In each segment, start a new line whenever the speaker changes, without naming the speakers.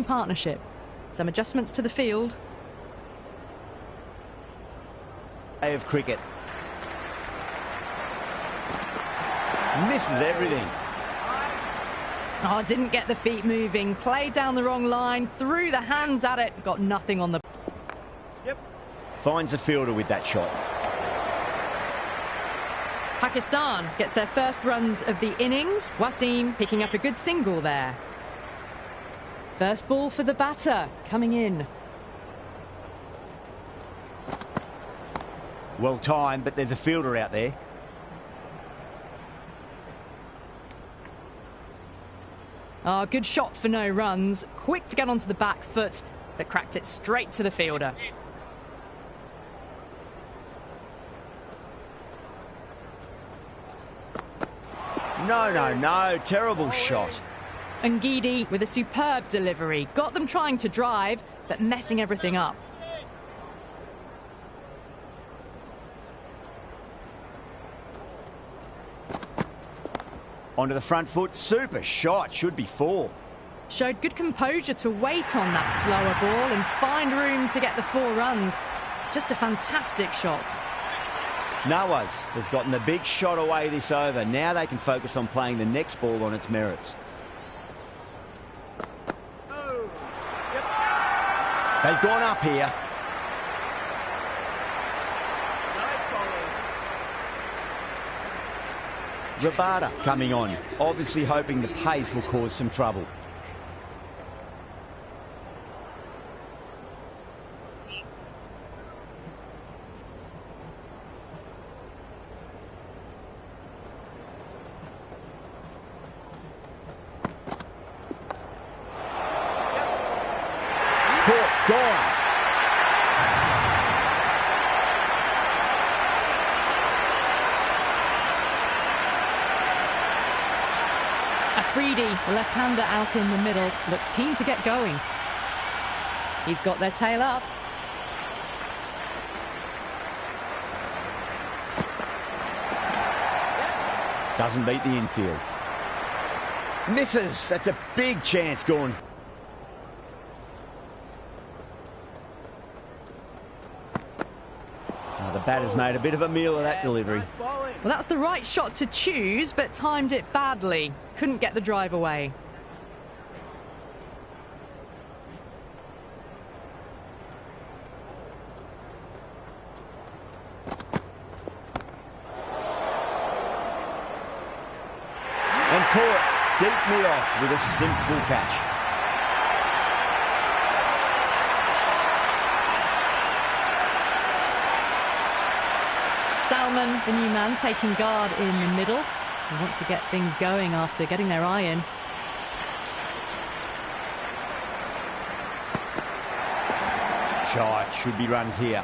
strong partnership. Some adjustments to the field.
Day of cricket. Misses everything.
Oh, didn't get the feet moving. Played down the wrong line, threw the hands at it, got nothing on the...
Yep. Finds the fielder with that shot.
Pakistan gets their first runs of the innings. Wasim picking up a good single there. First ball for the batter, coming in.
Well timed, but there's a fielder out there.
Oh, good shot for no runs. Quick to get onto the back foot, but cracked it straight to the fielder.
No. Terrible shot.
Ngidi with a superb delivery. Got them trying to drive, but messing everything up.
Onto the front foot. Super shot. Should be 4.
Showed good composure to wait on that slower ball and find room to get the 4 runs. Just a fantastic shot.
Nawaz has gotten the big shot away this over. Now they can focus on playing the next ball on its merits. They've gone up here. Rabada coming on, obviously hoping the pace will cause some trouble. Caught, gone.
Afridi, the left-hander out in the middle, looks keen to get going. He's got their tail up.
Doesn't beat the infield. Misses. That's a big chance gone. The batter's made a bit of a meal of that delivery.
Well, that's the right shot to choose, but timed it badly. Couldn't get the drive away.
And caught deep mid-off with a simple catch.
Salman, the new man, taking guard in the middle. They want to get things going after getting their eye in.
Shot, should be runs here.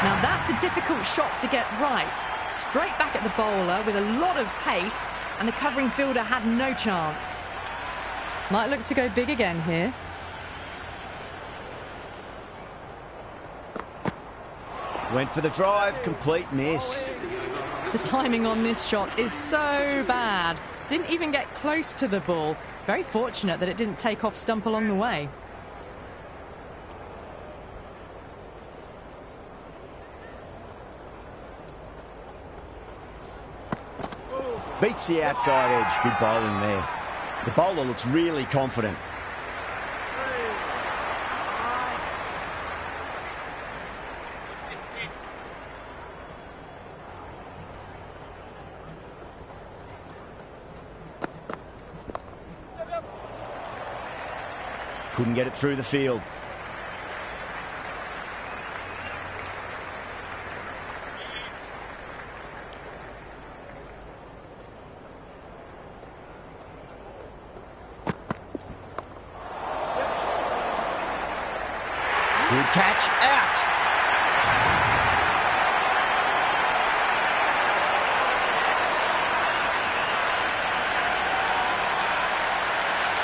Now that's a difficult shot to get right. Straight back at the bowler with a lot of pace, and the covering fielder had no chance. Might look to go big again here.
Went for the drive, complete miss.
The timing on this shot is so bad. Didn't even get close to the ball. Very fortunate that it didn't take off stump along the way.
Beats the outside edge. Good bowling there. The bowler looks really confident. Couldn't get it through the field. Good catch, out.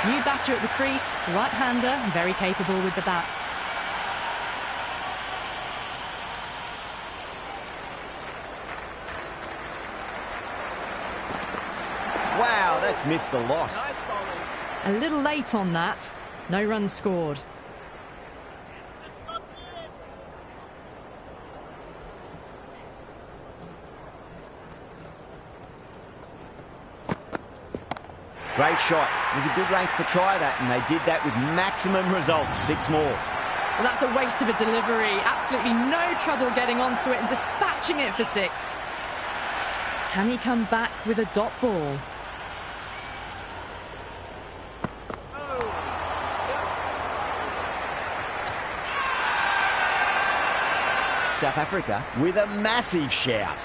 New batter at the crease, right-hander, very capable with the bat.
Wow, that's missed the lot.
A little late on that. No runs scored.
Great shot. It was a good length to try that, and they did that with maximum results. 6 more.
Well, that's a waste of a delivery. Absolutely no trouble getting onto it and dispatching it for 6. Can he come back with a dot ball?
South Africa with a massive shout.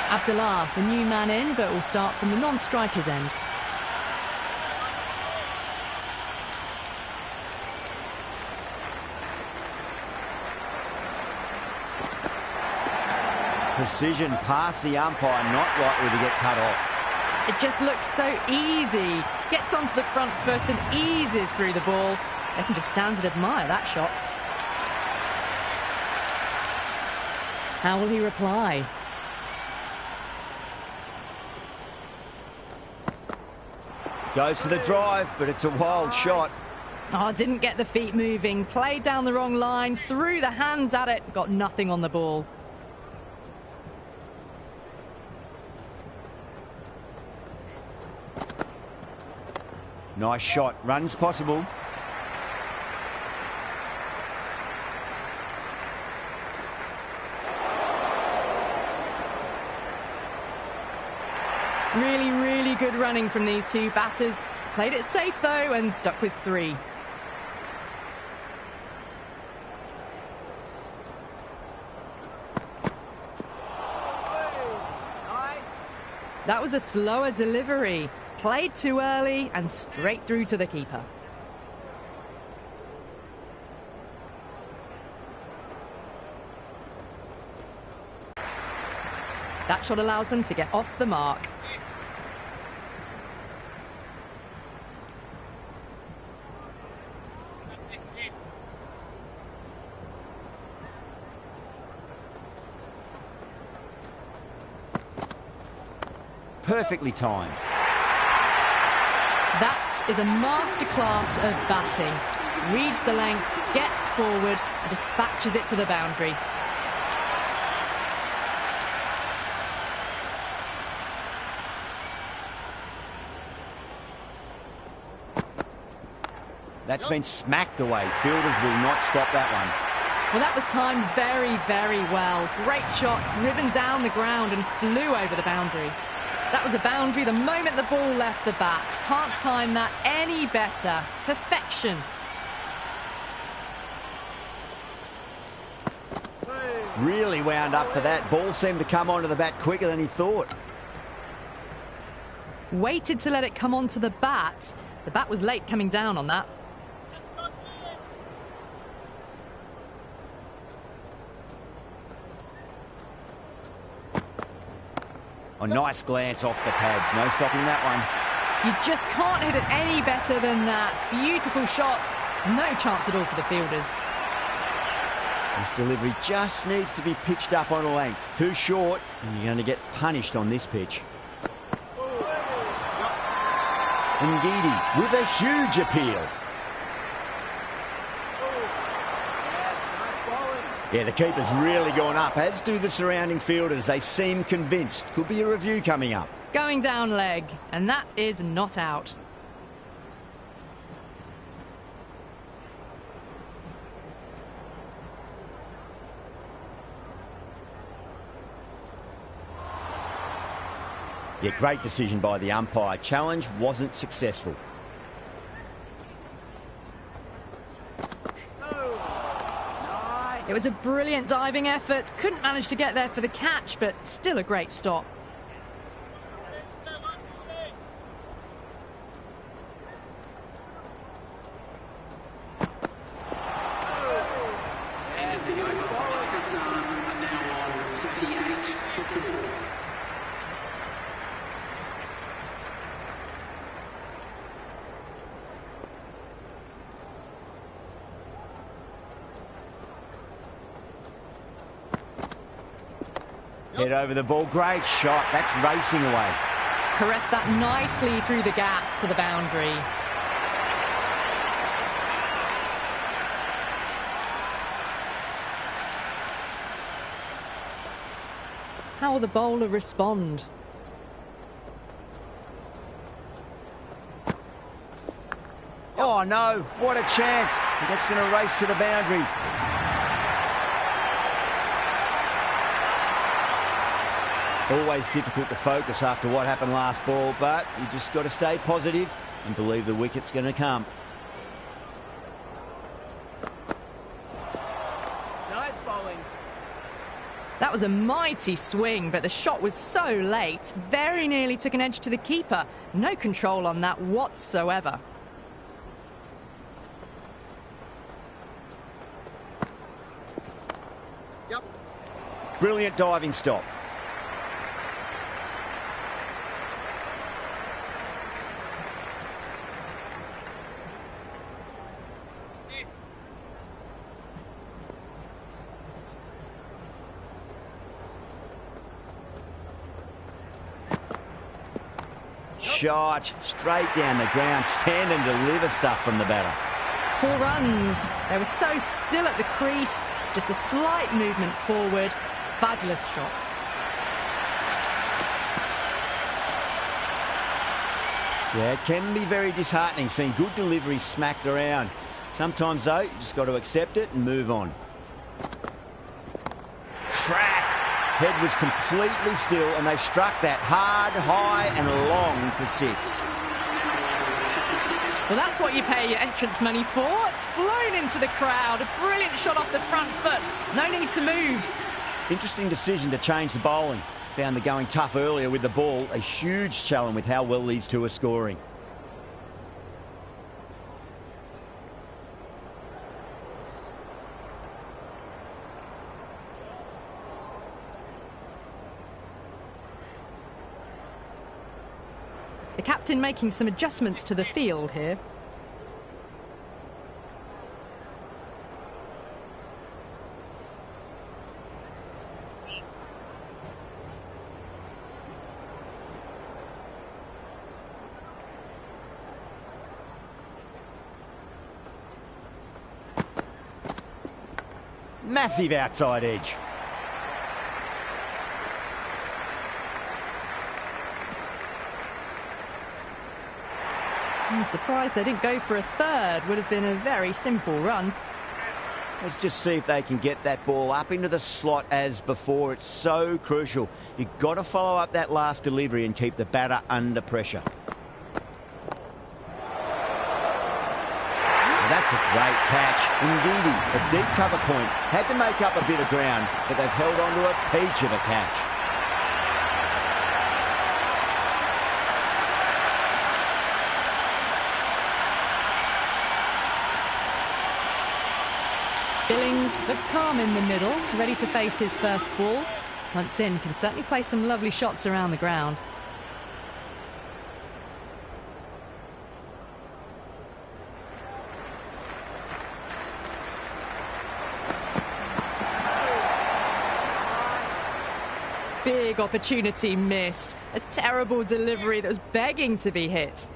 Abdullah, the new man in, but will start from the non-striker's end.
Precision past the umpire, not likely to get cut off.
It just looks so easy. Gets onto the front foot and eases through the ball. They can just stand and admire that shot. How will he reply?
Goes for the drive, but it's a wild shot.
Oh, didn't get the feet moving. Played down the wrong line, threw the hands at it, got nothing on the ball.
Nice shot. Runs possible.
Really, really good running from these two batters. Played it safe, though, and stuck with 3. That was a slower delivery. Played too early and straight through to the keeper. That shot allows them to get off the mark.
Perfectly timed.
That is a masterclass of batting. Reads the length, gets forward, and dispatches it to the boundary.
That's been smacked away. Fielders will not stop that one.
Well, that was timed very, very well. Great shot, driven down the ground and flew over the boundary. That was a boundary the moment the ball left the bat. Can't time that any better. Perfection.
Really wound up for that. Ball seemed to come onto the bat quicker than he thought.
Waited to let it come onto the bat. The bat was late coming down on that.
A nice glance off the pads. No stopping that one.
You just can't hit it any better than that. Beautiful shot. No chance at all for the fielders.
This delivery just needs to be pitched up on a length. Too short, and you're going to get punished on this pitch. Ngidi with a huge appeal. Yeah, the keeper's really gone up, as do the surrounding fielders. They seem convinced. Could be a review coming up.
Going down leg, and that is not out.
Yeah, great decision by the umpire. Challenge wasn't successful.
It was a brilliant diving effort. Couldn't manage to get there for the catch, but still a great stop.
Head over the ball. Great shot. That's racing away.
Caressed that nicely through the gap to the boundary. How will the bowler respond?
Oh, no. What a chance. That's going to race to the boundary. Always difficult to focus after what happened last ball, but you just got to stay positive and believe the wicket's going to come.
Nice bowling.
That was a mighty swing, but the shot was so late. Very nearly took an edge to the keeper. No control on that whatsoever.
Yep.
Brilliant diving stop. Shot straight down the ground. Stand and deliver stuff from the batter.
4 runs. They were so still at the crease. Just a slight movement forward. Fabulous shot.
Yeah, it can be very disheartening seeing good deliveries smacked around. Sometimes, though, you just got to accept it and move on. Track. Head was completely still, and they struck that hard, high and long for 6.
Well, that's what you pay your entrance money for. It's flown into the crowd. A brilliant shot off the front foot. No need to move.
Interesting decision to change the bowling. Found the going tough earlier with the ball. A huge challenge with how well these two are scoring.
The captain making some adjustments to the field here.
Massive outside edge.
I'm surprised they didn't go for a third. Would have been a very simple run.
Let's just see if they can get that ball up into the slot as before. It's so crucial. You've got to follow up that last delivery and keep the batter under pressure. Well, that's a great catch. Ngidi, a deep cover point, had to make up a bit of ground, but they've held on to a peach of a catch.
Billings looks calm in the middle, ready to face his first ball. Once in, can certainly play some lovely shots around the ground. Big opportunity missed. A terrible delivery that was begging to be hit.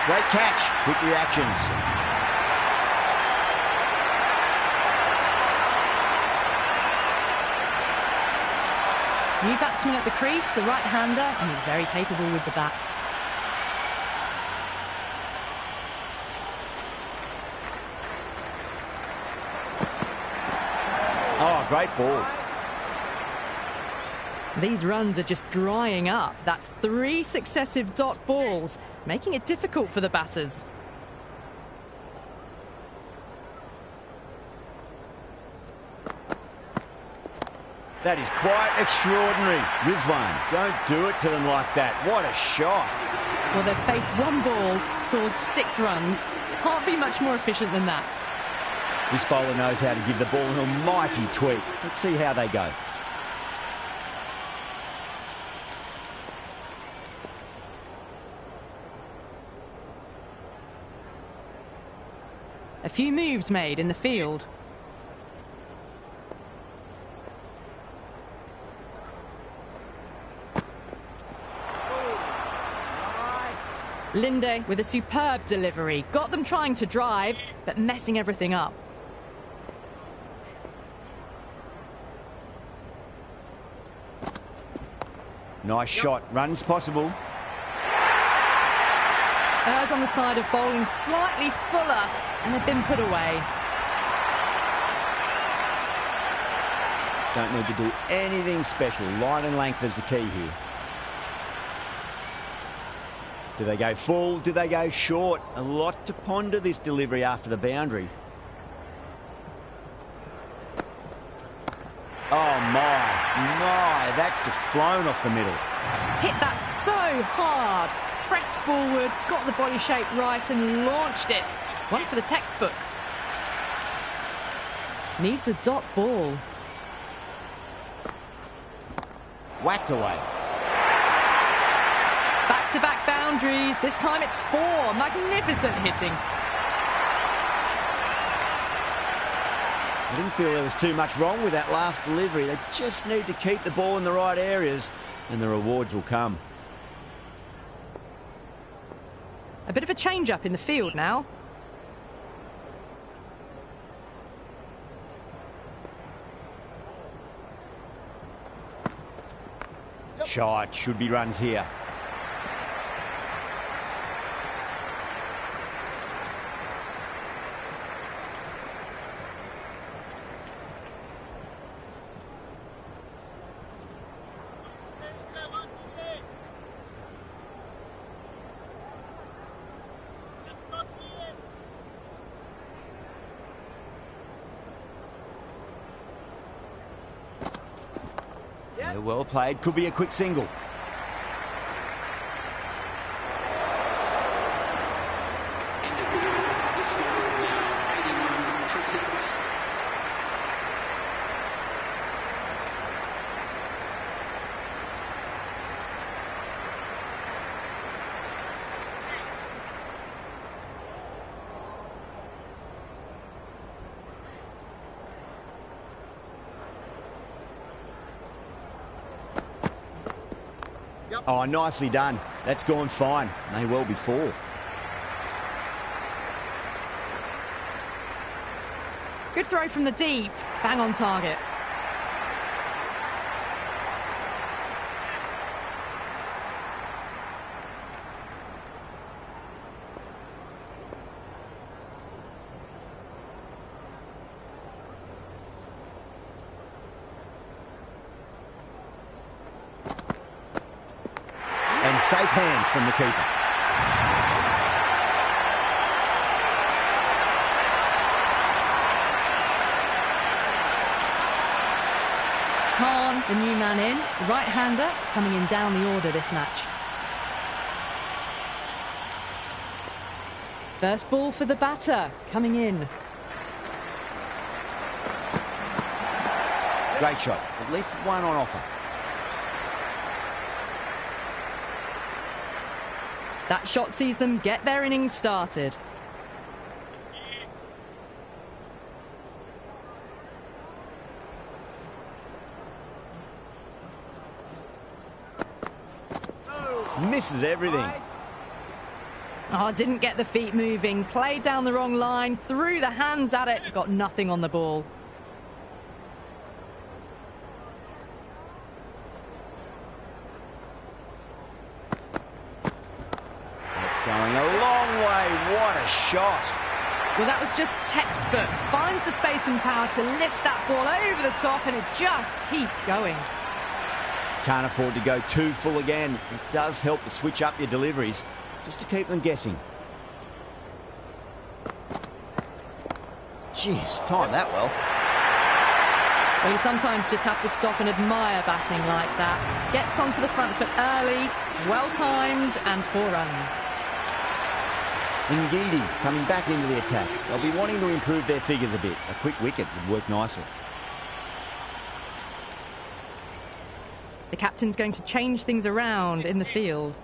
Great catch. Quick reactions.
New batsman at the crease, the right-hander, and he's very capable with the bat.
Oh, great ball.
These runs are just drying up. That's 3 successive dot balls, making it difficult for the batters.
That is quite extraordinary. Rizwan, don't do it to them like that. What a shot.
Well, they've faced 1 ball, scored 6 runs. Can't be much more efficient than that.
This bowler knows how to give the ball an almighty tweak. Let's see how they go.
A few moves made in the field. Linde with a superb delivery. Got them trying to drive, but messing everything up.
Nice shot. Runs possible.
Errs on the side of bowling slightly fuller, and they've been put away.
Don't need to do anything special. Line and length is the key here. Do they go full? Do they go short? A lot to ponder this delivery after the boundary. Oh my, that's just flown off the middle.
Hit that so hard. Pressed forward, got the body shape right and launched it. One for the textbook. Needs a dot ball.
Whacked away.
Back-to-back boundaries. This time it's 4. Magnificent hitting.
I didn't feel there was too much wrong with that last delivery. They just need to keep the ball in the right areas and the rewards will come.
A bit of a change-up in the field now.
Shot. Should be runs here. Well played. Could be a quick single. Oh, nicely done. That's gone fine. May well be 4.
Good throw from the deep. Bang on target.
And safe hands from the keeper.
Khan, the new man in. Right-hander coming in down the order this match. First ball for the batter, coming in.
Great shot. At least one on offer.
That shot sees them get their innings started.
Misses everything.
Oh, didn't get the feet moving. Played down the wrong line, threw the hands at it, got nothing on the ball.
Going a long way. What a shot.
Well, that was just textbook. Finds the space and power to lift that ball over the top, and it just keeps going.
Can't afford to go too full again. It does help to switch up your deliveries, just to keep them guessing. Jeez, timed that well.
Well, you sometimes just have to stop and admire batting like that. Gets onto the front foot early, well-timed, and 4 runs.
Ngidi coming back into the attack. They'll be wanting to improve their figures a bit. A quick wicket would work nicely.
The captain's going to change things around in the field.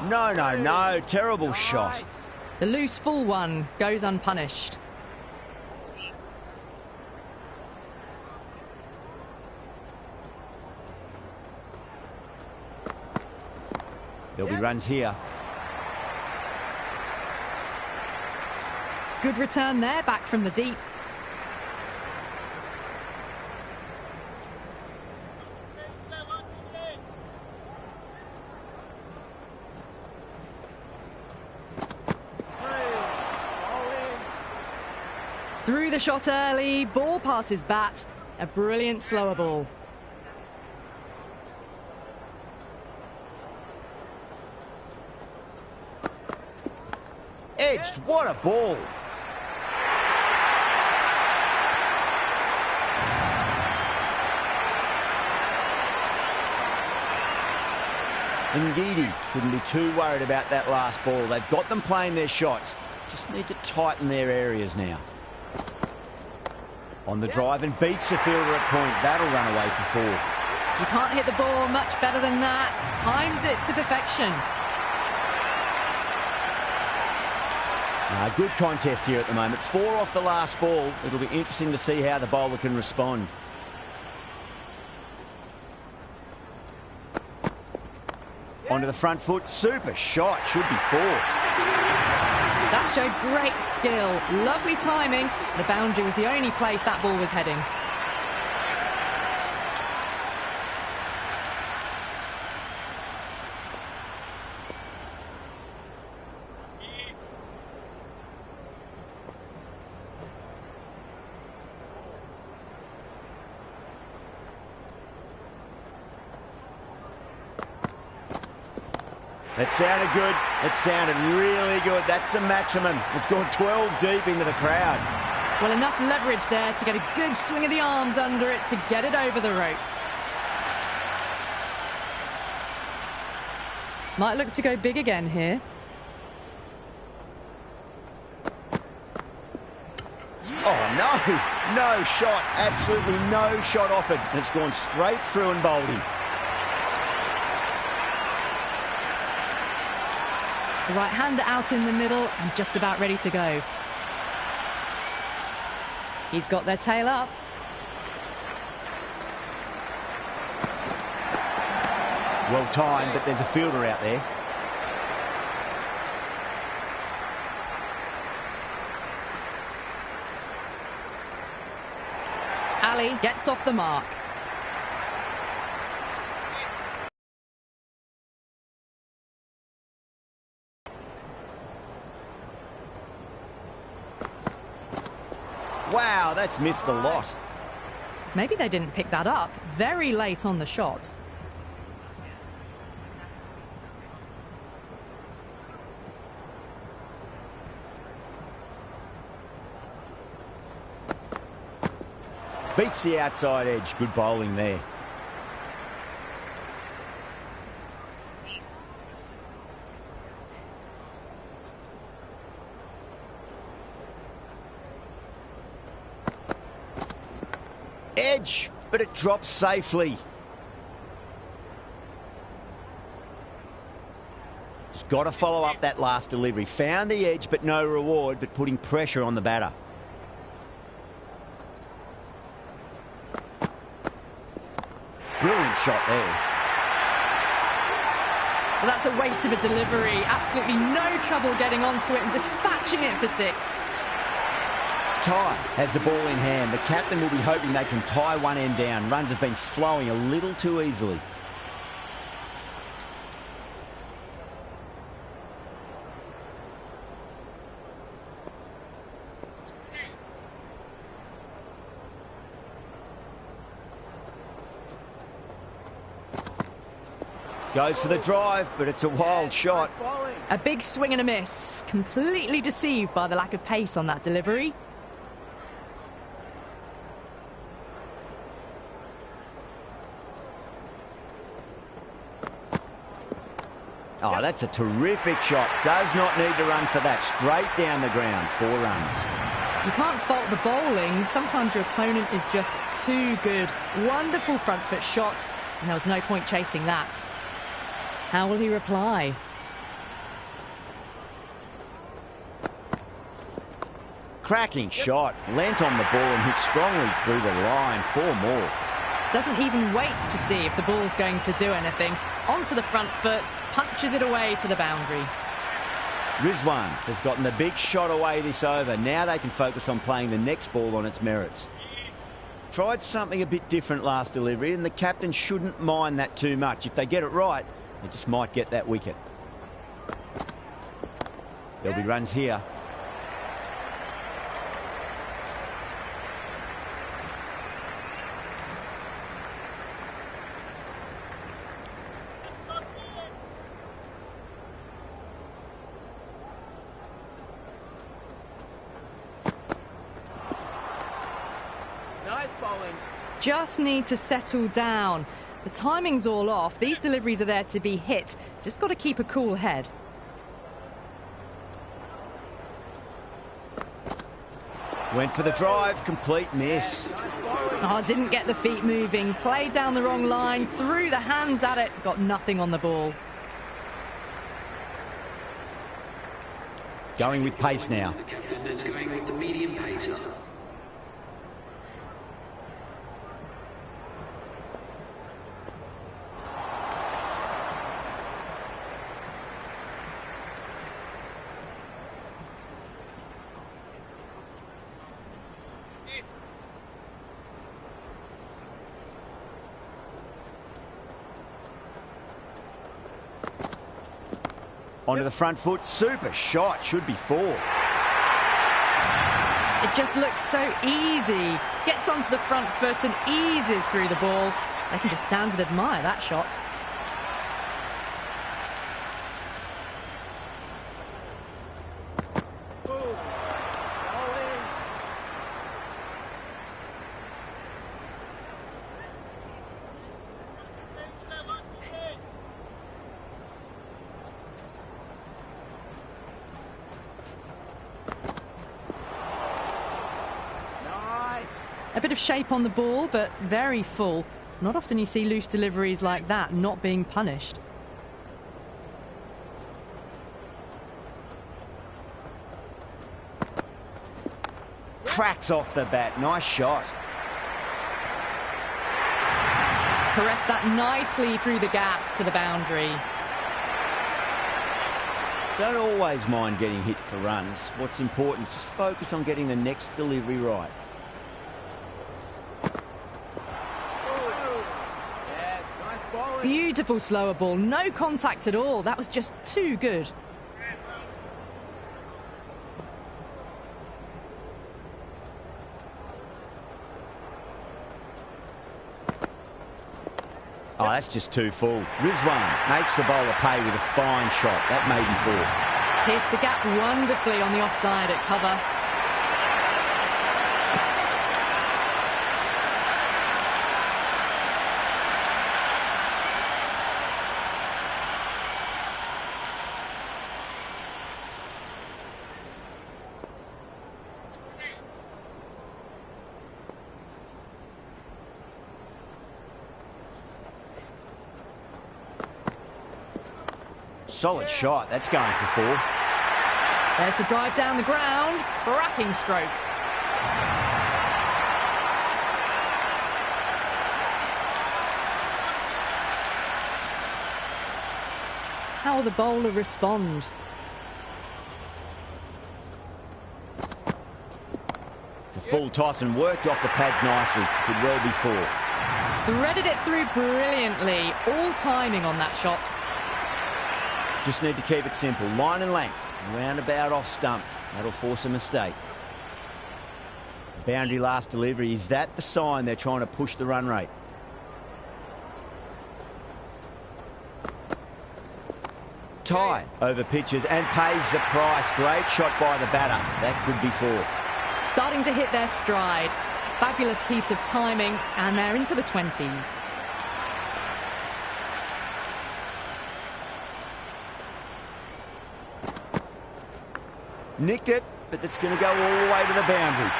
No, no, no. Terrible shot.
The loose full one goes unpunished.
There'll be runs here.
Good return there, back from the deep. Through the shot early, ball passes bat, a brilliant slower ball.
Edged, what a ball. Ngidi shouldn't be too worried about that last ball. They've got them playing their shots. Just need to tighten their areas now. On the drive and beats the fielder at point. That'll run away for 4.
You can't hit the ball much better than that. Timed it to perfection.
Good contest here at the moment. 4 off the last ball. It'll be interesting to see how the bowler can respond. Onto the front foot. Super shot. Should be 4.
That showed great skill. Lovely timing. The boundary was the only place that ball was heading.
That sounded good. It sounded really good. That's a maximum. It's gone 12 deep into the crowd.
Well, enough leverage there to get a good swing of the arms under it to get it over the rope. Might look to go big again here.
Oh, no. No shot. Absolutely no shot offered. It's gone straight through and bowled him.
The right hander out in the middle and just about ready to go. He's got their tail up.
Well timed, but there's a fielder out there.
Ali gets off the mark.
Wow, that's missed a lot.
Maybe they didn't pick that up. Very late on the shot.
Beats the outside edge. Good bowling there. Edge, but it drops safely. Just got to follow up that last delivery. Found the edge, but no reward, but putting pressure on the batter. Brilliant shot there.
Well, that's a waste of a delivery. Absolutely no trouble getting onto it and dispatching it for 6.
Ty has the ball in hand. The captain will be hoping they can tie one end down. Runs have been flowing a little too easily. Goes for the drive, but it's a wild shot.
A big swing and a miss. Completely deceived by the lack of pace on that delivery.
Oh, that's a terrific shot. Does not need to run for that. Straight down the ground. 4 runs.
You can't fault the bowling. Sometimes your opponent is just too good. Wonderful front foot shot, and there was no point chasing that. How will he reply?
Cracking shot. Leant on the ball and hit strongly through the line. 4 more.
Doesn't even wait to see if the ball's going to do anything. Onto the front foot, punches it away to the boundary.
Rizwan has gotten the big shot away this over. Now they can focus on playing the next ball on its merits. Tried something a bit different last delivery, and the captain shouldn't mind that too much. If they get it right, they just might get that wicket. There'll be runs here.
Just need to settle down. The timing's all off. These deliveries are there to be hit. Just got to keep a cool head.
Went for the drive, complete miss.
Oh, didn't get the feet moving. Played down the wrong line, threw the hands at it, got nothing on the ball.
Going with pace now.
The captain is going with the medium pacer.
Onto the front foot, super shot, should be 4.
It just looks so easy. Gets onto the front foot and eases through the ball. They can just stand and admire that shot. A bit of shape on the ball, but very full. Not often you see loose deliveries like that not being punished.
Cracks off the bat. Nice shot.
Caressed that nicely through the gap to the boundary.
Don't always mind getting hit for runs. What's important is just focus on getting the next delivery right.
Beautiful slower ball, no contact at all. That was just too good.
Oh, that's just too full. Rizwan makes the bowler pay with a fine shot. That made him 4.
Pierced the gap wonderfully on the offside at cover.
Solid shot. That's going for 4.
There's the drive down the ground. Cracking stroke. How will the bowler respond?
It's a full toss and worked off the pads nicely. Could well be 4.
Threaded it through brilliantly. All timing on that shot.
Just need to keep it simple. Line and length. Roundabout off stump. That'll force a mistake. Boundary last delivery. Is that the sign they're trying to push the run rate? Tie over pitches and pays the price. Great shot by the batter. That could be 4.
Starting to hit their stride. Fabulous piece of timing, and they're into the 20s.
Nicked it, but it's going to go all the way to the boundary.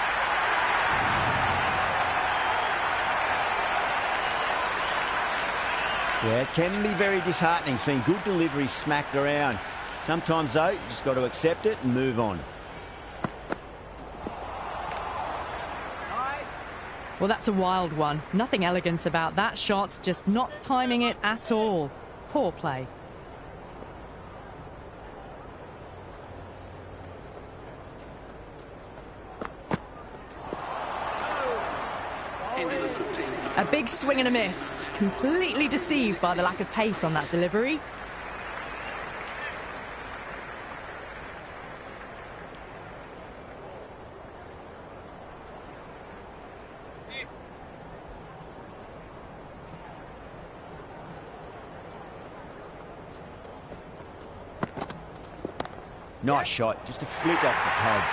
Yeah, it can be very disheartening seeing good deliveries smacked around. Sometimes, though, you just got to accept it and move on.
Well, that's a wild one. Nothing elegant about that shot, just not timing it at all. Poor play. A big swing and a miss. Completely deceived by the lack of pace on that delivery.
Nice shot, just a flick off the pads.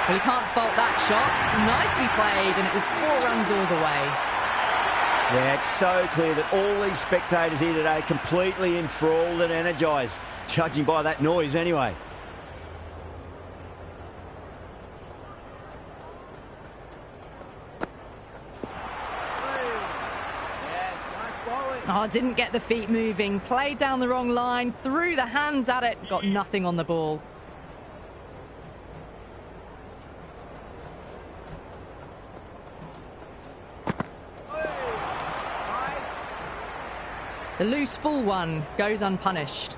Well, you can't fault that shot. Nicely played, and it was 4 runs all the way.
Yeah, it's so clear that all these spectators here today completely enthralled and energised, judging by that noise anyway.
Oh, didn't get the feet moving, played down the wrong line, threw the hands at it, got nothing on the ball. The loose full one goes unpunished.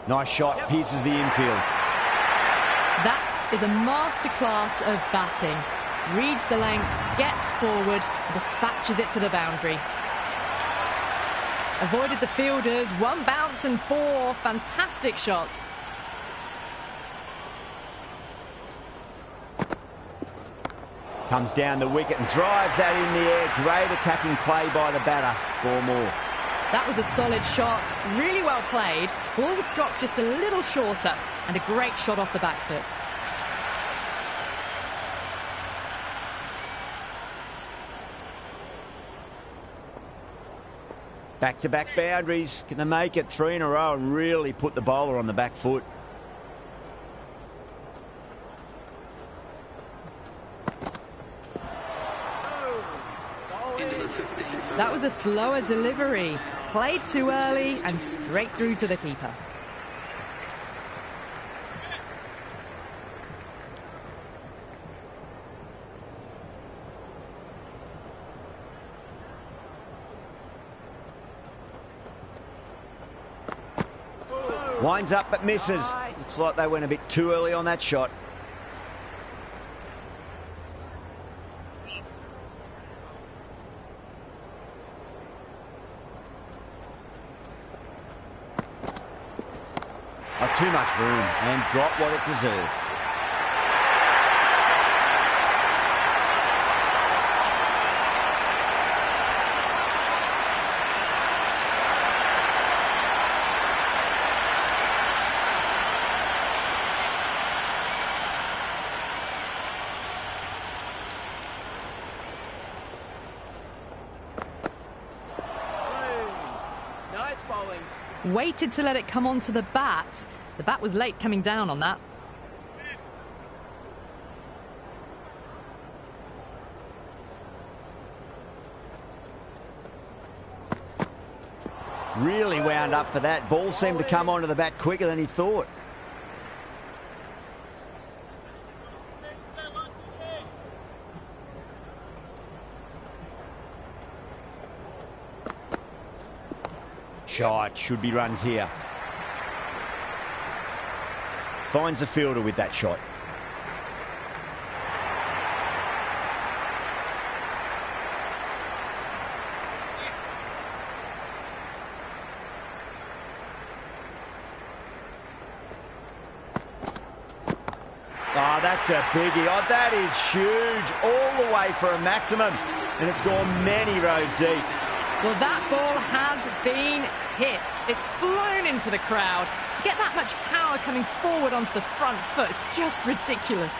Nice shot, pierces the infield.
That is a masterclass of batting. Reads the length, gets forward, and dispatches it to the boundary. Avoided the fielders, 1 bounce and 4. Fantastic shots.
Comes down the wicket and drives that in the air. Great attacking play by the batter. 4 more.
That was a solid shot, really well played. Ball was dropped just a little shorter, and a great shot off the back foot.
Back-to-back boundaries. Can they make it 3 in a row and really put the bowler on the back foot?
That was a slower delivery. Played too early and straight through to the keeper.
Winds up but misses. Looks like they went a bit too early on that shot. Oh, too much room and got what it deserved.
Waited to let it come onto the bat. The bat was late coming down on that.
Really wound up for that. Ball seemed to come onto the bat quicker than he thought. Shot, should be runs here. Finds the fielder with that shot. Oh, that's a biggie. Oh, that is huge. All the way for a maximum. And it's gone many rows deep.
Well, that ball has been hit. It's flown into the crowd. To get that much power coming forward onto the front foot is just ridiculous.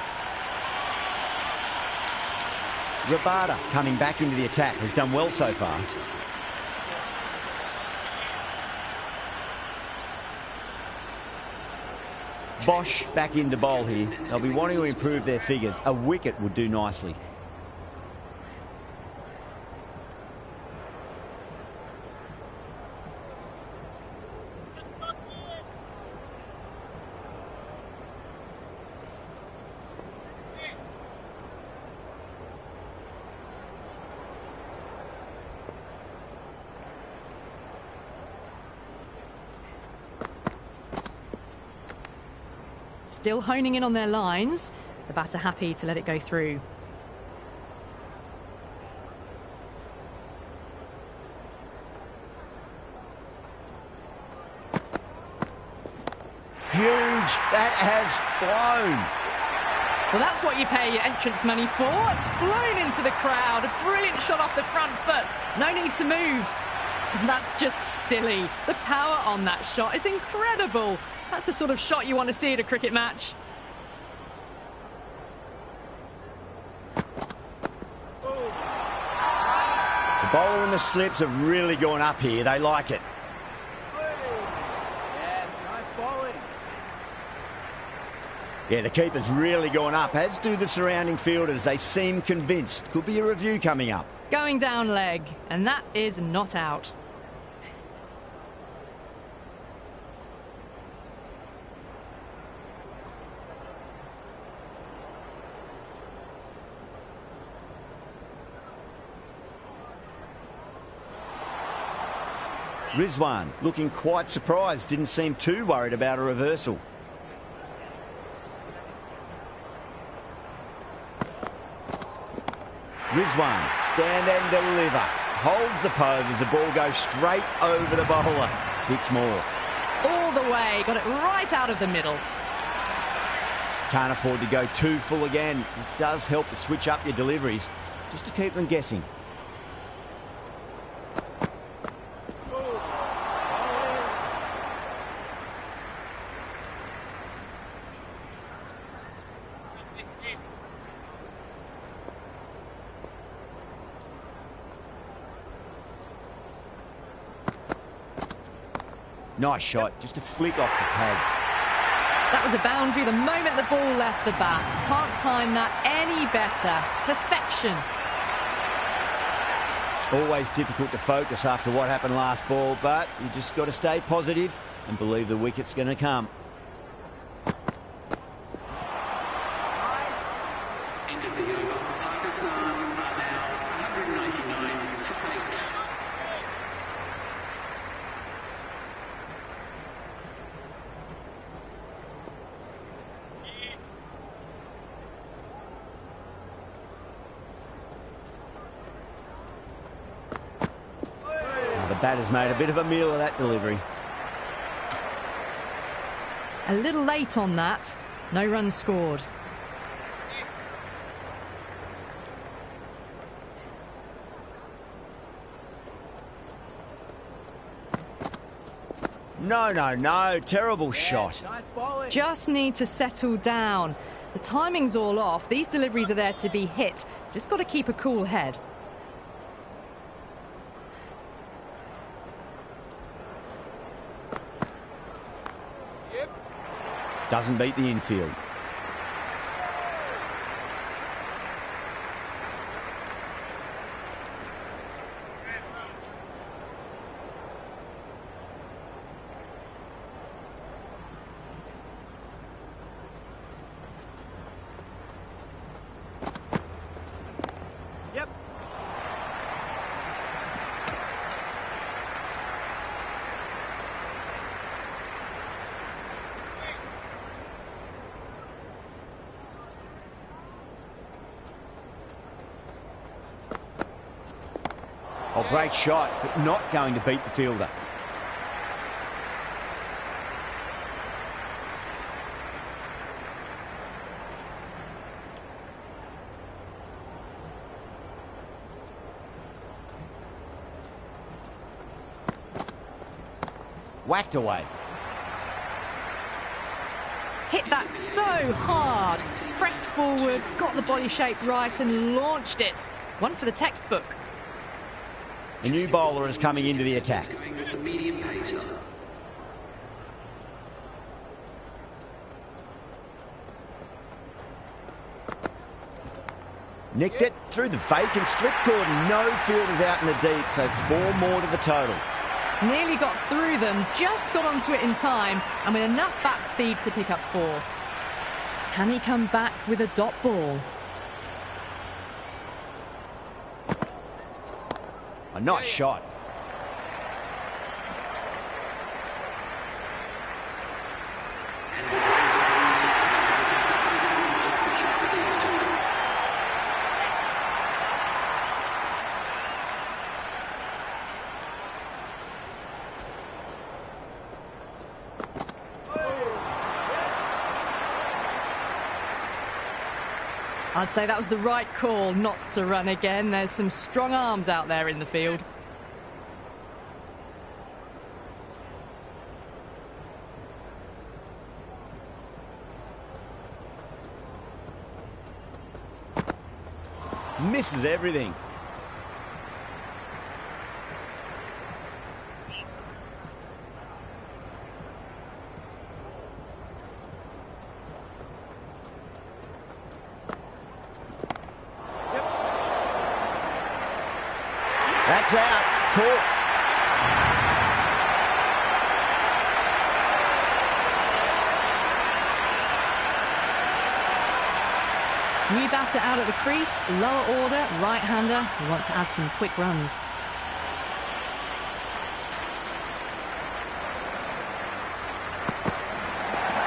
Rabada coming back into the attack has done well so far. Bosch back into bowl here. They'll be wanting to improve their figures. A wicket would do nicely.
Still honing in on their lines. The batter happy to let it go through.
Huge. That has flown.
Well, that's what you pay your entrance money for. It's flown into the crowd. A brilliant shot off the front foot. No need to move. That's just silly. The power on that shot is incredible. That's the sort of shot you want to see at a cricket match.
The bowler and the slips have really gone up here. They like it.
Yes, nice bowling.
Yeah, the keeper's really gone up, as do the surrounding fielders. They seem convinced. Could be a review coming up.
Going down leg, and that is not out.
Rizwan looking quite surprised, didn't seem too worried about a reversal. Rizwan, stand and deliver. Holds the pose as the ball goes straight over the bowler. 6 more.
All the way, got it right out of the middle.
Can't afford to go too full again. It does help to switch up your deliveries, just to keep them guessing. Nice shot, just a flick off the pads.
That was a boundary the moment the ball left the bat. Can't time that any better. Perfection.
Always difficult to focus after what happened last ball, but you just got to stay positive and believe the wicket's going to come.
End of the over. Pakistan are now 199 for 8.
The batter's made a bit of a meal of that delivery.
A little late on that. No runs scored.
No. Terrible shot.
Nice bowling.
Just need to settle down. The timing's all off. These deliveries are there to be hit. Just got to keep a cool head.
Doesn't beat the infield.
Yep.
Oh, great shot, but not going to beat the fielder. Whacked away.
Hit that so hard. Pressed forward, got the body shape right and launched it. One for the textbook.
The new bowler is coming into the attack.
Going with the medium pacer.
Nicked it through the vacant slip cord. No fielders out in the deep, so 4 more to the total.
Nearly got through them, just got onto it in time, and with enough bat speed to pick up 4. Can he come back with a dot ball?
A nice shot.
And the
I'd say that was the right call not to run again. There's some strong arms out there in the field.
Misses everything. That's out. Caught.
New batter out at the crease, lower order, right-hander. We want to add some quick runs.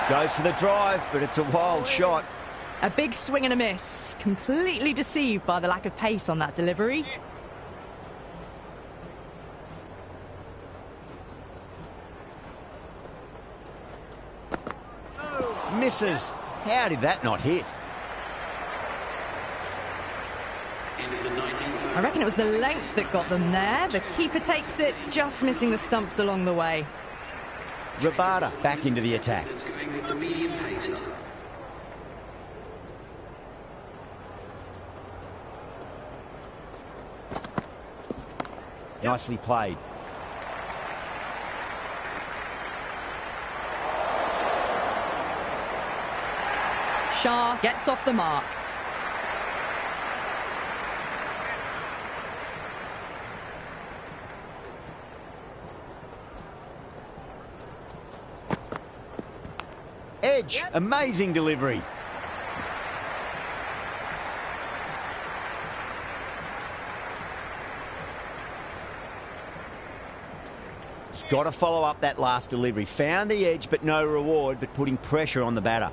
Goes for the drive, but it's a wild shot.
A big swing and a miss. Completely deceived by the lack of pace on that delivery.
Misses. How did that not hit?
I reckon it was the length that got them there. The keeper takes it, just missing the stumps along the way.
Rabada back into the attack.
Going with the medium pacer.
Nicely played.
Shah gets off the mark.
Edge, amazing delivery. He's got to follow up that last delivery. Found the edge, but no reward, but putting pressure on the batter.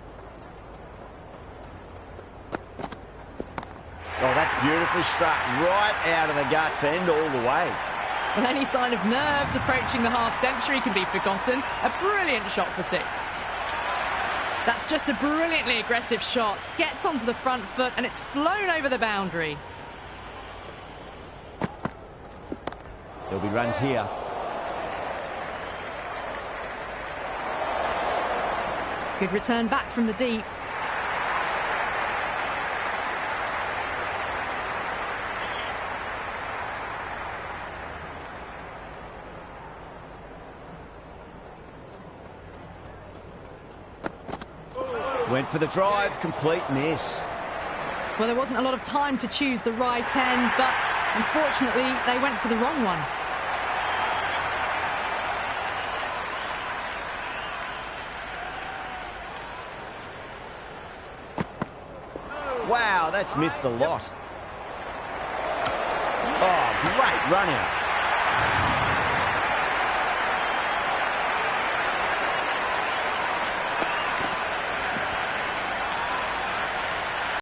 Oh, that's beautifully struck right out of the guts end all the way.
Well, any sign of nerves approaching the half-century can be forgotten. A brilliant shot for six. That's just a brilliantly aggressive shot. Gets onto the front foot and it's flown over the boundary.
There'll be runs here.
Good return back from the deep.
Went for the drive, complete miss.
Well, there wasn't a lot of time to choose the right end, but unfortunately they went for the wrong one.
Wow, that's missed the lot. Oh, great run out.